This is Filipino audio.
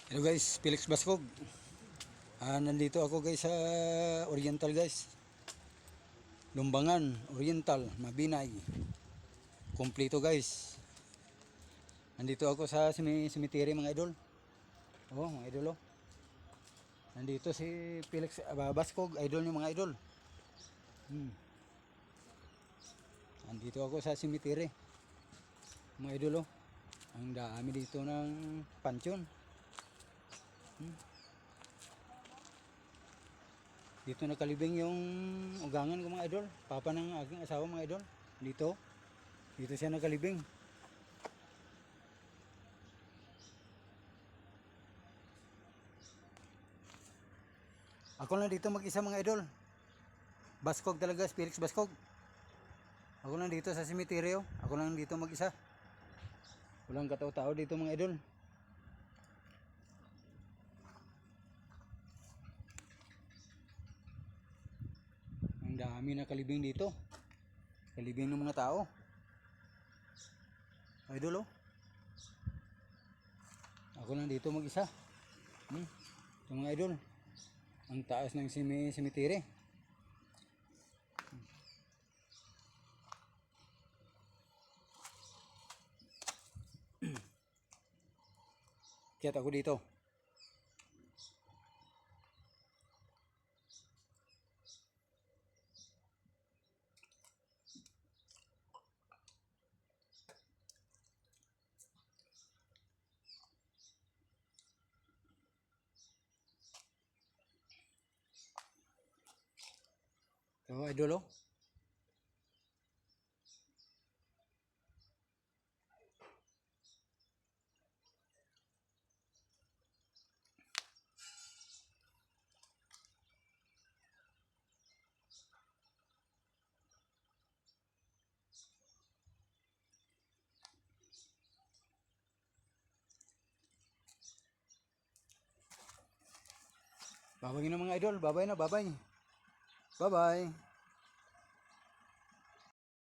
Hello guys, Felix Bascog. Nandito ako guys sa Oriental guys. Lumbangan, Oriental, Mabinay. Kompleto guys. Nandito ako sa cemetery mga idol. Oh, mga idol oh. Nandito si Felix Bascog, idol niyo mga idol. Nandito ako sa cemetery. Mga idol oh. Ang dami dito ng pansyon. Dito nakalibing yung ugangan ko mga idol. Papa ng aking asawa mga idol. Dito siya nakalibing. Ako lang dito mag-isa mga idol. Bascog talaga, Felix Bascog. Ako lang dito sa cemetery. Ako lang dito mag-isa. Walang katao-tao dito mga idol. Ang dami nakalibing dito. Kalibing ng mga tao. Idol oh. Ako lang dito mag-isa. Ito mga idol. Ang taas ng cemetery. Kaya ako dito. So, idol oh. Babay na mga idol. Babay na, babay. Bye-bye.